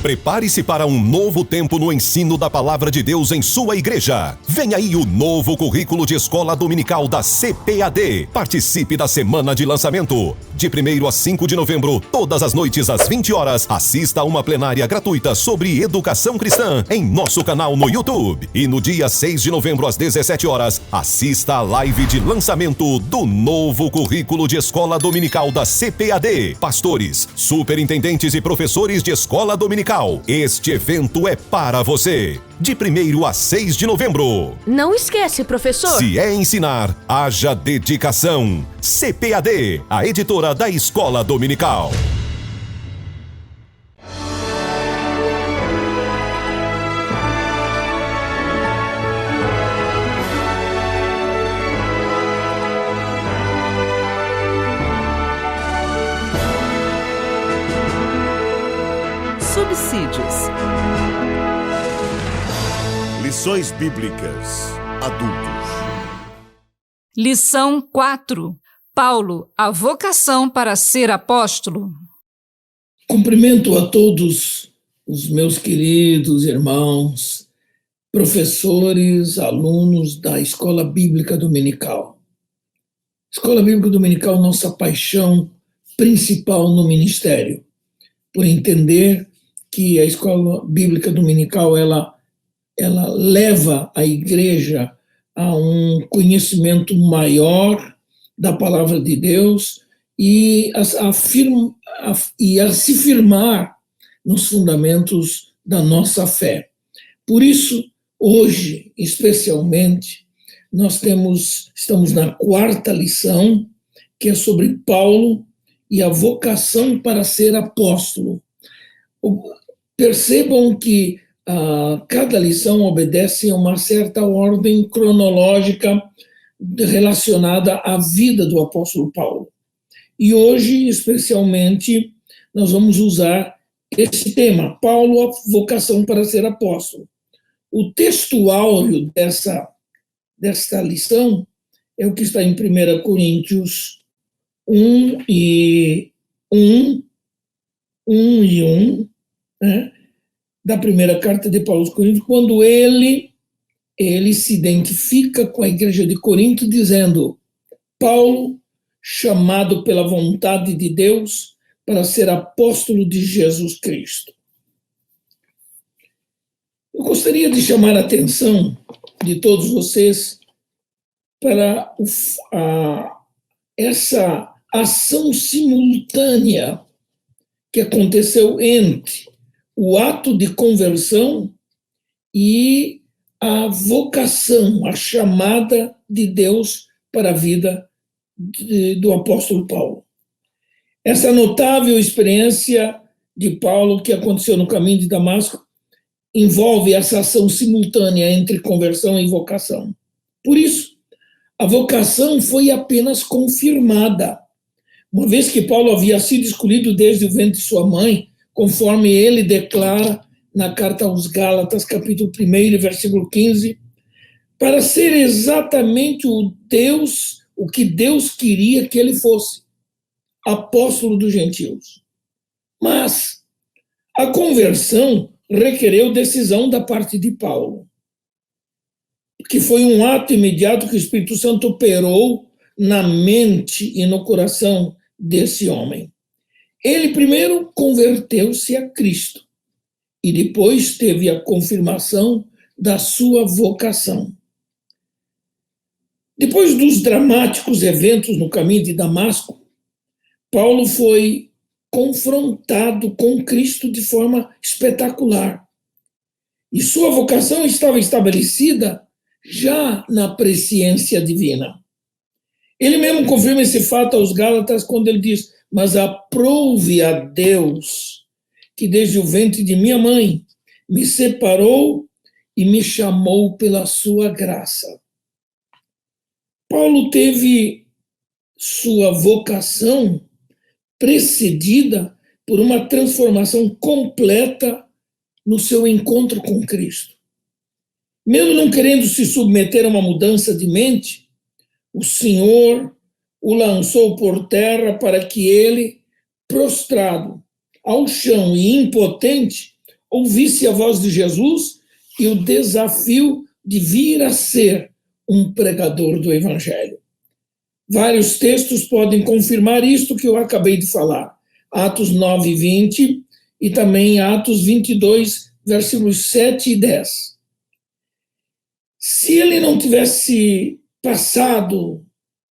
Prepare-se para um novo tempo no ensino da Palavra de Deus em sua igreja. Vem aí o novo currículo de escola dominical da CPAD. Participe da semana de lançamento. De 1º a 5 de novembro, todas as noites às 20 horas, assista a uma plenária gratuita sobre educação cristã em nosso canal no YouTube. E no dia 6 de novembro às 17 horas, assista a live de lançamento do novo currículo de escola dominical da CPAD. Pastores, superintendentes e professores de escola dominical. Este evento é para você. De 1º a 6 de novembro. Não esquece, professor. Se é ensinar, haja dedicação. CPAD, a editora da Escola Dominical. Subsídios. Lições Bíblicas Adultos. Lição 4. Paulo, a vocação para ser apóstolo. Cumprimento a todos os meus queridos irmãos, professores, alunos da Escola Bíblica Dominical. Escola Bíblica Dominical, nossa paixão principal no ministério, por entender que a Escola Bíblica Dominical ela leva a igreja a um conhecimento maior da palavra de Deus e a se firmar nos fundamentos da nossa fé. Por isso, hoje, especialmente, estamos na 4ª lição, que é sobre Paulo e a vocação para ser apóstolo. Percebam que cada lição obedece a uma certa ordem cronológica relacionada à vida do apóstolo Paulo. E hoje, especialmente, nós vamos usar esse tema, Paulo, a vocação para ser apóstolo. O texto áureo desta lição é o que está em 1 Coríntios 1 e 1, né, da primeira carta de Paulo aos Coríntios, quando ele se identifica com a igreja de Corinto, dizendo: Paulo, chamado pela vontade de Deus para ser apóstolo de Jesus Cristo. Eu gostaria de chamar a atenção de todos vocês para essa ação simultânea que aconteceu entre o ato de conversão e a vocação, a chamada de Deus para a vida do apóstolo Paulo. Essa notável experiência de Paulo que aconteceu no caminho de Damasco envolve essa ação simultânea entre conversão e vocação. Por isso, a vocação foi apenas confirmada, uma vez que Paulo havia sido escolhido desde o ventre de sua mãe, conforme ele declara na carta aos Gálatas, capítulo 1, versículo 15, para ser exatamente o que Deus queria que ele fosse, apóstolo dos gentios. Mas a conversão requereu decisão da parte de Paulo, que foi um ato imediato que o Espírito Santo operou na mente e no coração desse homem. Ele primeiro converteu-se a Cristo e depois teve a confirmação da sua vocação. Depois dos dramáticos eventos no caminho de Damasco, Paulo foi confrontado com Cristo de forma espetacular. E sua vocação estava estabelecida já na presciência divina. Ele mesmo confirma esse fato aos Gálatas quando ele diz: mas aprouve a Deus, que desde o ventre de minha mãe me separou e me chamou pela sua graça. Paulo teve sua vocação precedida por uma transformação completa no seu encontro com Cristo. Mesmo não querendo se submeter a uma mudança de mente, o Senhor o lançou por terra para que ele, prostrado ao chão e impotente, ouvisse a voz de Jesus e o desafio de vir a ser um pregador do Evangelho. Vários textos podem confirmar isto que eu acabei de falar. Atos 9, 20 e também Atos 22, versículos 7 e 10. Se ele não tivesse passado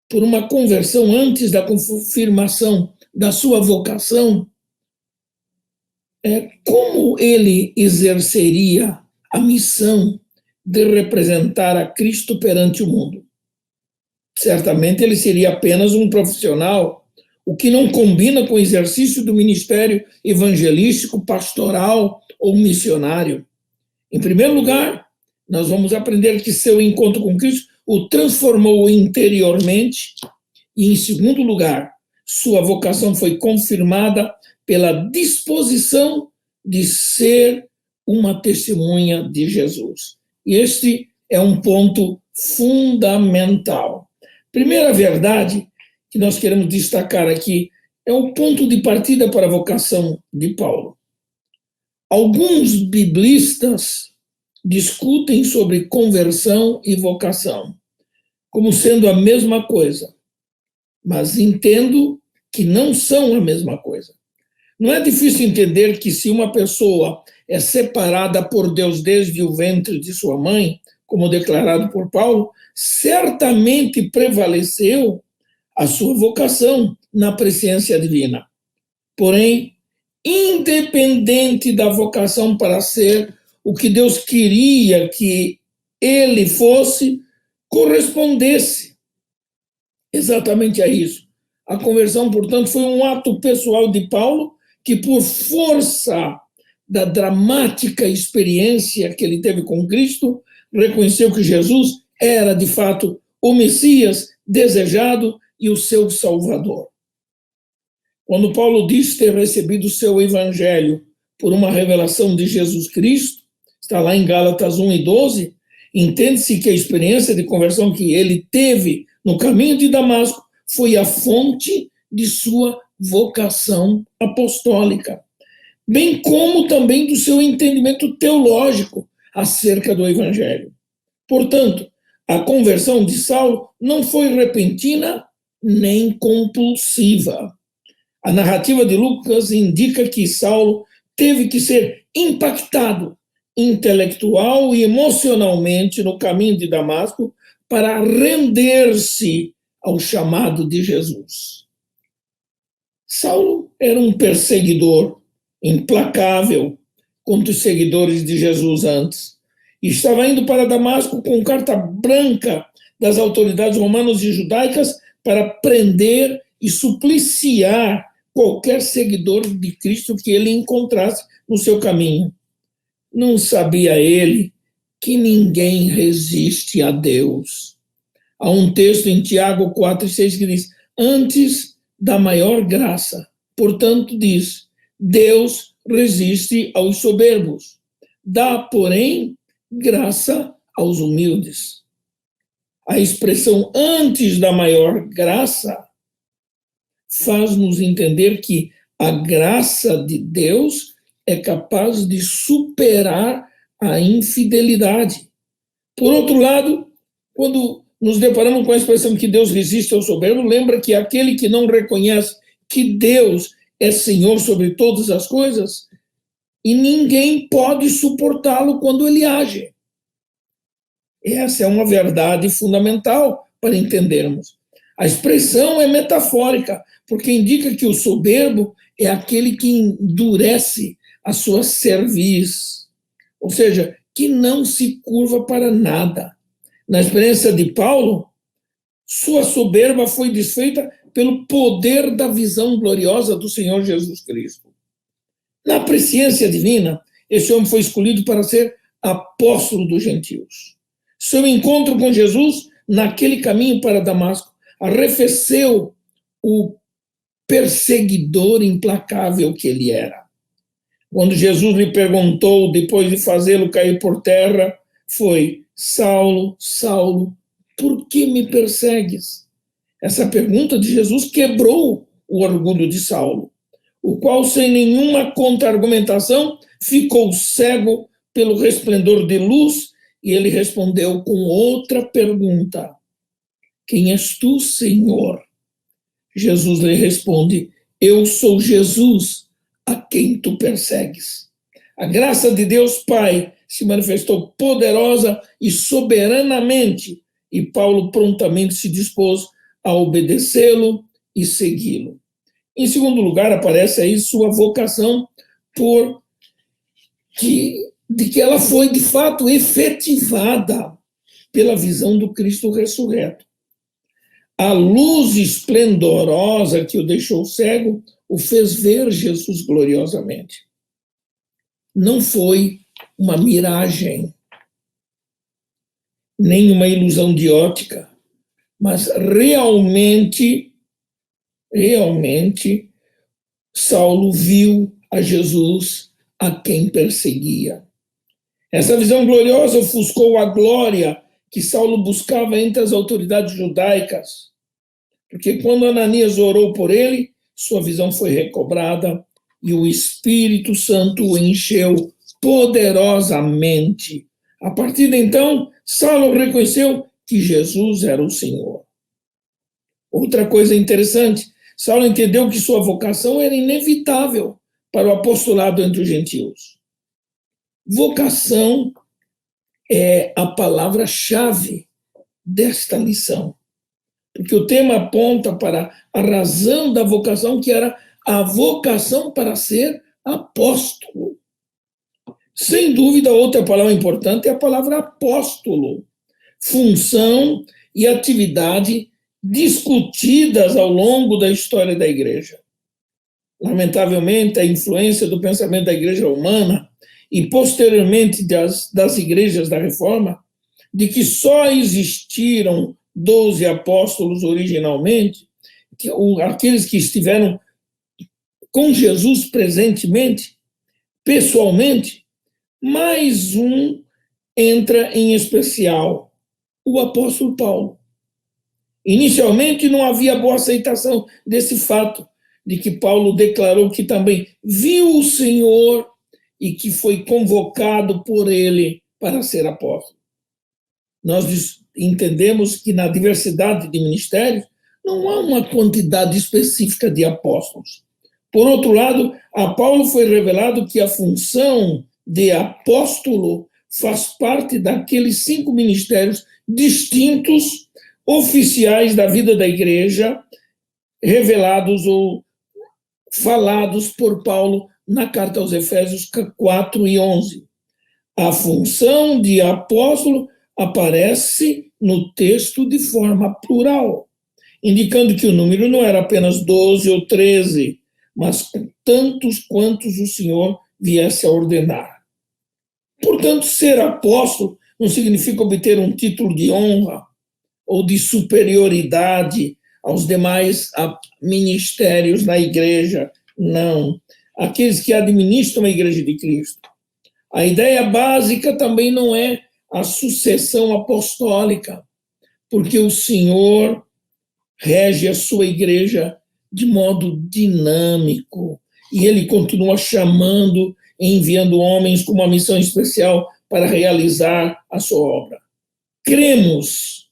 por uma conversão antes da confirmação da sua vocação, como ele exerceria a missão de representar a Cristo perante o mundo? Certamente ele seria apenas um profissional, o que não combina com o exercício do ministério evangelístico, pastoral ou missionário. Em primeiro lugar, nós vamos aprender que seu encontro com Cristo o transformou interiormente e, em segundo lugar, sua vocação foi confirmada pela disposição de ser uma testemunha de Jesus. E este é um ponto fundamental. Primeira verdade que nós queremos destacar aqui é o ponto de partida para a vocação de Paulo. Alguns biblistas discutem sobre conversão e vocação como sendo a mesma coisa, mas entendo que não são a mesma coisa. Não é difícil entender que se uma pessoa é separada por Deus desde o ventre de sua mãe, como declarado por Paulo, certamente prevaleceu a sua vocação na presciência divina. Porém, independente da vocação para ser o que Deus queria que ele fosse, correspondesse exatamente a isso. A conversão, portanto, foi um ato pessoal de Paulo que, por força da dramática experiência que ele teve com Cristo, reconheceu que Jesus era, de fato, o Messias desejado e o seu Salvador. Quando Paulo diz ter recebido o seu evangelho por uma revelação de Jesus Cristo, está lá em Gálatas 1 e 12, entende-se que a experiência de conversão que ele teve no caminho de Damasco foi a fonte de sua vocação apostólica, bem como também do seu entendimento teológico acerca do evangelho. Portanto, a conversão de Saulo não foi repentina nem compulsiva. A narrativa de Lucas indica que Saulo teve que ser impactado intelectual e emocionalmente no caminho de Damasco para render-se ao chamado de Jesus. Saulo era um perseguidor implacável contra os seguidores de Jesus antes. E estava indo para Damasco com carta branca das autoridades romanas e judaicas para prender e supliciar qualquer seguidor de Cristo que ele encontrasse no seu caminho. Não sabia ele que ninguém resiste a Deus. Há um texto em Tiago 4,6 que diz: antes da maior graça, portanto, diz, Deus resiste aos soberbos, dá, porém, graça aos humildes. A expressão antes da maior graça faz-nos entender que a graça de Deus é capaz de superar a infidelidade. Por outro lado, quando nos deparamos com a expressão que Deus resiste ao soberbo, lembra que aquele que não reconhece que Deus é Senhor sobre todas as coisas, e ninguém pode suportá-lo quando ele age. Essa é uma verdade fundamental para entendermos. A expressão é metafórica, porque indica que o soberbo é aquele que endurece a sua cerviz, ou seja, que não se curva para nada. Na experiência de Paulo, sua soberba foi desfeita pelo poder da visão gloriosa do Senhor Jesus Cristo. Na presciência divina, esse homem foi escolhido para ser apóstolo dos gentios. Seu encontro com Jesus, naquele caminho para Damasco, arrefeceu o perseguidor implacável que ele era. Quando Jesus lhe perguntou, depois de fazê-lo cair por terra, foi: Saulo, Saulo, por que me persegues? Essa pergunta de Jesus quebrou o orgulho de Saulo, o qual, sem nenhuma contra-argumentação, ficou cego pelo resplendor de luz, e ele respondeu com outra pergunta: quem és tu, Senhor? Jesus lhe responde: eu sou Jesus, a quem tu persegues. A graça de Deus Pai se manifestou poderosa e soberanamente, e Paulo prontamente se dispôs a obedecê-lo e segui-lo. Em segundo lugar, aparece aí sua vocação de que ela foi, de fato, efetivada pela visão do Cristo ressurreto. A luz esplendorosa que o deixou cego o fez ver Jesus gloriosamente. Não foi uma miragem, nem uma ilusão de ótica, mas realmente, Saulo viu a Jesus a quem perseguia. Essa visão gloriosa ofuscou a glória que Saulo buscava entre as autoridades judaicas, porque quando Ananias orou por ele, sua visão foi recobrada e o Espírito Santo o encheu poderosamente. A partir de então, Saulo reconheceu que Jesus era o Senhor. Outra coisa interessante, Saulo entendeu que sua vocação era inevitável para o apostolado entre os gentios. Vocação é a palavra-chave desta lição, porque o tema aponta para a razão da vocação, que era a vocação para ser apóstolo. Sem dúvida, outra palavra importante é a palavra apóstolo, função e atividade discutidas ao longo da história da igreja. Lamentavelmente, a influência do pensamento da igreja romana e posteriormente das igrejas da Reforma, de que só existiram 12 apóstolos originalmente, aqueles que estiveram com Jesus presentemente, pessoalmente, mais um entra em especial, o apóstolo Paulo. Inicialmente não havia boa aceitação desse fato, de que Paulo declarou que também viu o Senhor e que foi convocado por ele para ser apóstolo. Nós entendemos que na diversidade de ministérios não há uma quantidade específica de apóstolos. Por outro lado, a Paulo foi revelado que a função de apóstolo faz parte daqueles 5 ministérios distintos, oficiais da vida da igreja, revelados ou falados por Paulo na carta aos Efésios 4 e 11. A função de apóstolo aparece no texto de forma plural, indicando que o número não era apenas 12 ou 13, mas tantos quantos o Senhor viesse a ordenar. Portanto, ser apóstolo não significa obter um título de honra ou de superioridade aos demais ministérios na igreja. Não. Aqueles que administram a igreja de Cristo. A ideia básica também não é a sucessão apostólica, porque o Senhor rege a sua igreja de modo dinâmico, e ele continua chamando e enviando homens com uma missão especial para realizar a sua obra. Cremos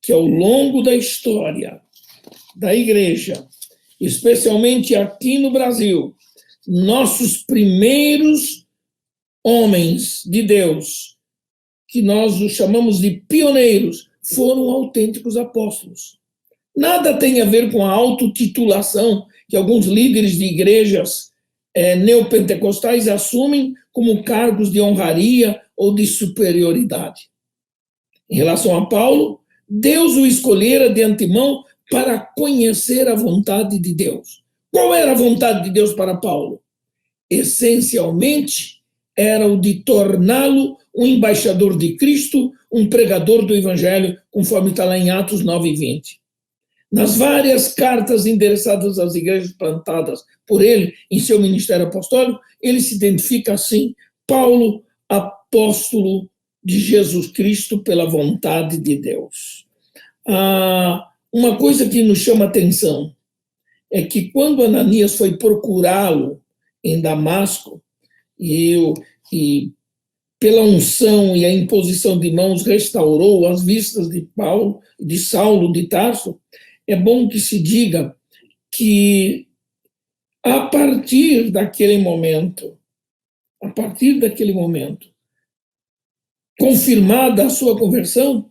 que ao longo da história da igreja, especialmente aqui no Brasil, nossos primeiros homens de Deus, que nós os chamamos de pioneiros, foram autênticos apóstolos. Nada tem a ver com a autotitulação que alguns líderes de igrejas neopentecostais assumem como cargos de honraria ou de superioridade. Em relação a Paulo, Deus o escolhera de antemão para conhecer a vontade de Deus. Qual era a vontade de Deus para Paulo? Essencialmente, era o de torná-lo um embaixador de Cristo, um pregador do Evangelho, conforme está lá em Atos 9:20. Nas várias cartas endereçadas às igrejas plantadas por ele em seu ministério apostólico, ele se identifica assim: Paulo, apóstolo de Jesus Cristo pela vontade de Deus. Uma coisa que nos chama atenção é que quando Ananias foi procurá-lo em Damasco, e pela unção e a imposição de mãos restaurou as vistas de Saulo de Tarso, é bom que se diga que a partir daquele momento, confirmada a sua conversão,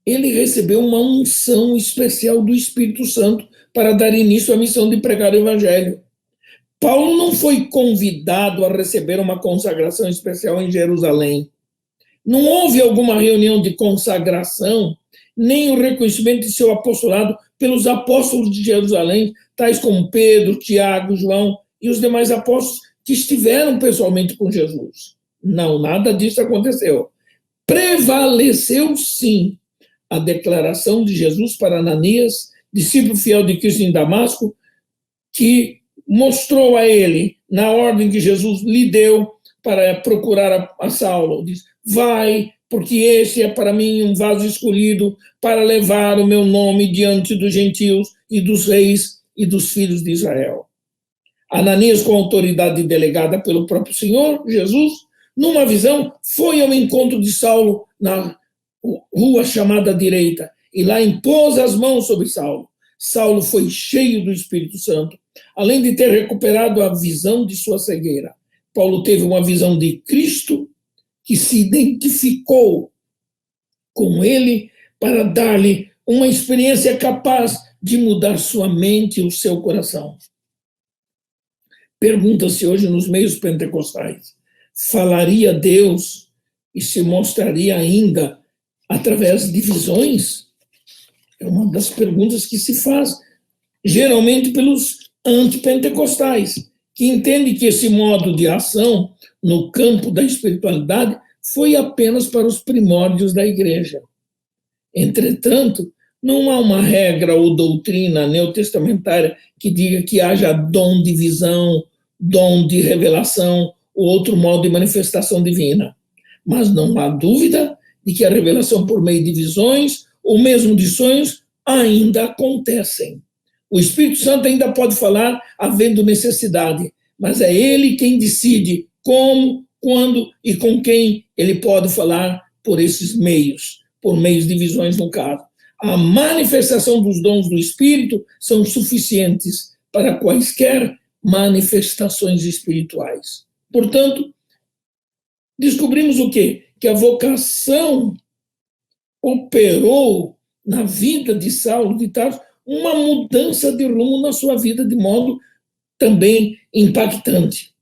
ele recebeu uma unção especial do Espírito Santo para dar início à missão de pregar o Evangelho. Paulo não foi convidado a receber uma consagração especial em Jerusalém. Não houve alguma reunião de consagração, nem o reconhecimento de seu apostolado pelos apóstolos de Jerusalém, tais como Pedro, Tiago, João e os demais apóstolos que estiveram pessoalmente com Jesus. Não, nada disso aconteceu. Prevaleceu, sim, a declaração de Jesus para Ananias, discípulo fiel de Cristo em Damasco, que mostrou a ele, na ordem que Jesus lhe deu para procurar a Saulo, diz: vai, porque esse é para mim um vaso escolhido para levar o meu nome diante dos gentios e dos reis e dos filhos de Israel. Ananias, com autoridade delegada pelo próprio Senhor Jesus, numa visão, foi ao encontro de Saulo na rua chamada Direita, e lá impôs as mãos sobre Saulo. Saulo foi cheio do Espírito Santo. Além de ter recuperado a visão de sua cegueira, Paulo teve uma visão de Cristo que se identificou com ele para dar-lhe uma experiência capaz de mudar sua mente e o seu coração. Pergunta-se hoje nos meios pentecostais: falaria Deus e se mostraria ainda através de visões? É uma das perguntas que se faz geralmente pelos antipentecostais, que entendem que esse modo de ação no campo da espiritualidade foi apenas para os primórdios da igreja. Entretanto, não há uma regra ou doutrina neotestamentária que diga que haja dom de visão, dom de revelação ou outro modo de manifestação divina. Mas não há dúvida de que a revelação por meio de visões ou mesmo de sonhos ainda acontecem. O Espírito Santo ainda pode falar havendo necessidade, mas é ele quem decide como, quando e com quem ele pode falar por esses meios, por meios de visões no caso. A manifestação dos dons do Espírito são suficientes para quaisquer manifestações espirituais. Portanto, descobrimos o quê? Que a vocação operou na vida de Saulo de Tarso uma mudança de rumo na sua vida de modo também impactante.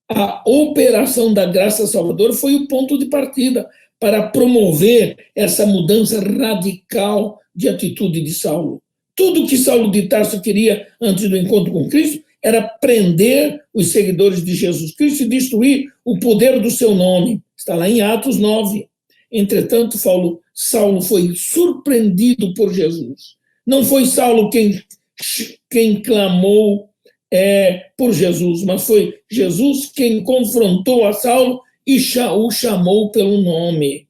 A operação da graça salvadora foi o ponto de partida para promover essa mudança radical de atitude de Saulo. Tudo que Saulo de Tarso queria antes do encontro com Cristo era prender os seguidores de Jesus Cristo e destruir o poder do seu nome. Está lá em Atos 9. Entretanto, Saulo foi surpreendido por Jesus. Não foi Saulo quem clamou por Jesus, mas foi Jesus quem confrontou a Saulo e o chamou pelo nome.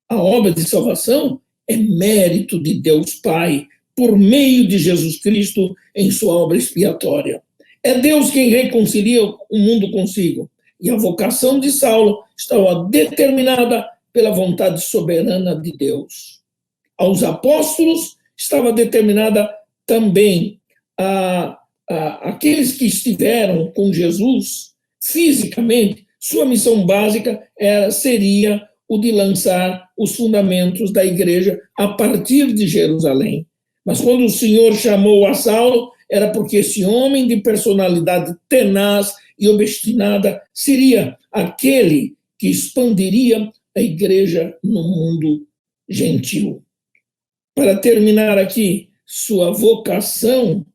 A obra de salvação é mérito de Deus Pai, por meio de Jesus Cristo em sua obra expiatória. É Deus quem reconcilia o mundo consigo. E a vocação de Saulo estava determinada pela vontade soberana de Deus. Aos apóstolos estava determinada também aqueles que estiveram com Jesus fisicamente. Sua missão básica seria o de lançar os fundamentos da igreja a partir de Jerusalém. Mas quando o Senhor chamou a Saulo, era porque esse homem de personalidade tenaz e obstinada seria aquele que expandiria a igreja no mundo gentil. Para terminar aqui, sua vocação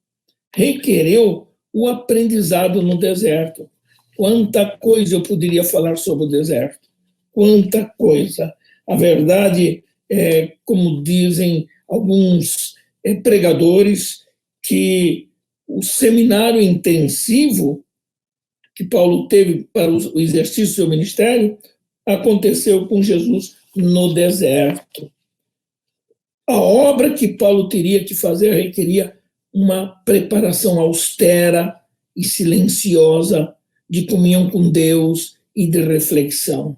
requereu o aprendizado no deserto. Quanta coisa eu poderia falar sobre o deserto. Quanta coisa. A verdade é, como dizem alguns pregadores que o seminário intensivo que Paulo teve para o exercício do seu ministério aconteceu com Jesus no deserto. A obra que Paulo teria que fazer requeria uma preparação austera e silenciosa de comunhão com Deus e de reflexão.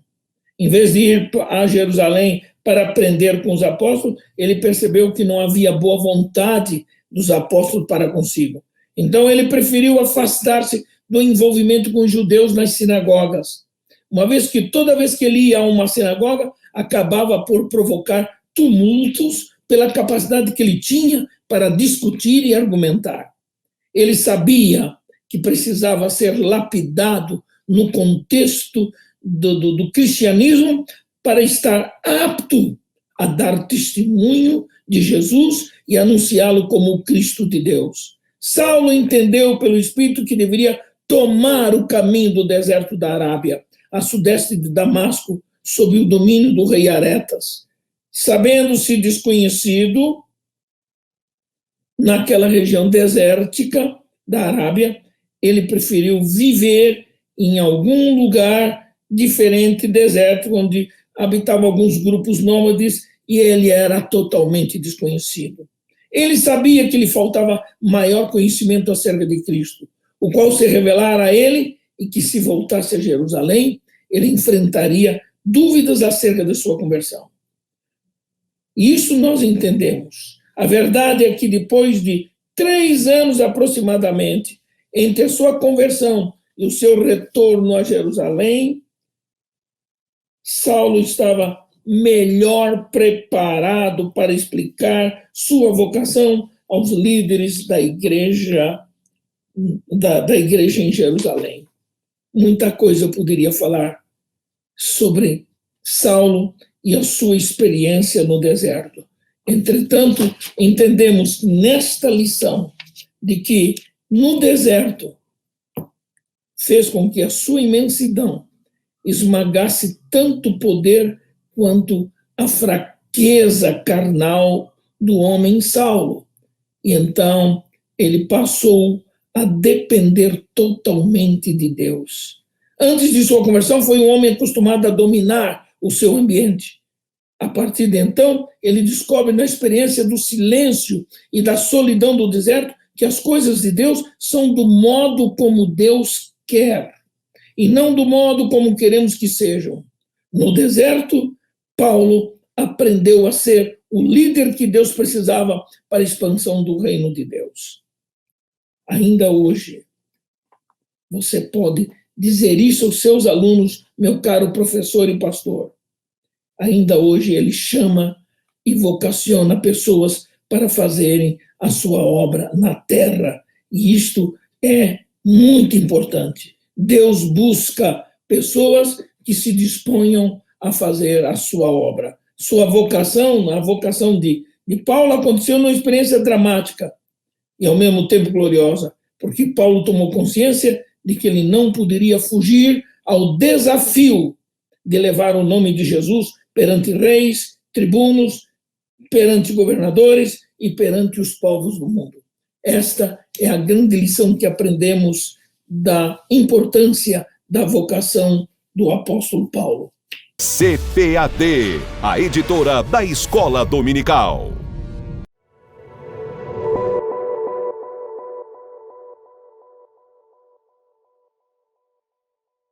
Em vez de ir a Jerusalém para aprender com os apóstolos, ele percebeu que não havia boa vontade dos apóstolos para consigo. Então ele preferiu afastar-se do envolvimento com os judeus nas sinagogas, uma vez que toda vez que ele ia a uma sinagoga, acabava por provocar tumultos pela capacidade que ele tinha para discutir e argumentar. Ele sabia que precisava ser lapidado no contexto do cristianismo para estar apto a dar testemunho de Jesus e anunciá-lo como o Cristo de Deus. Saulo entendeu pelo Espírito que deveria tomar o caminho do deserto da Arábia, a sudeste de Damasco, sob o domínio do rei Aretas. Sabendo-se desconhecido naquela região desértica da Arábia, ele preferiu viver em algum lugar diferente, deserto, onde habitavam alguns grupos nômades e ele era totalmente desconhecido. Ele sabia que lhe faltava maior conhecimento acerca de Cristo, o qual se revelara a ele e que, se voltasse a Jerusalém, ele enfrentaria dúvidas acerca da sua conversão. Isso nós entendemos. A verdade é que depois de 3 anos aproximadamente, entre a sua conversão e o seu retorno a Jerusalém, Saulo estava melhor preparado para explicar sua vocação aos líderes da igreja em Jerusalém. Muita coisa eu poderia falar sobre Saulo e a sua experiência no deserto. Entretanto, entendemos nesta lição de que no deserto fez com que a sua imensidão esmagasse tanto o poder quanto a fraqueza carnal do homem Saulo. E então ele passou a depender totalmente de Deus. Antes de sua conversão, foi um homem acostumado a dominar o seu ambiente. A partir de então, ele descobre na experiência do silêncio e da solidão do deserto que as coisas de Deus são do modo como Deus quer e não do modo como queremos que sejam. No deserto, Paulo aprendeu a ser o líder que Deus precisava para a expansão do reino de Deus. Ainda hoje, você pode dizer isso aos seus alunos, meu caro professor e pastor. Ainda hoje ele chama e vocaciona pessoas para fazerem a sua obra na terra. E isto é muito importante. Deus busca pessoas que se disponham a fazer a sua obra. Sua vocação, a vocação de Paulo, aconteceu numa experiência dramática e ao mesmo tempo gloriosa, porque Paulo tomou consciência de que ele não poderia fugir ao desafio de levar o nome de Jesus perante reis, tribunos, perante governadores e perante os povos do mundo. Esta é a grande lição que aprendemos da importância da vocação do apóstolo Paulo. CPAD, a editora da Escola Dominical.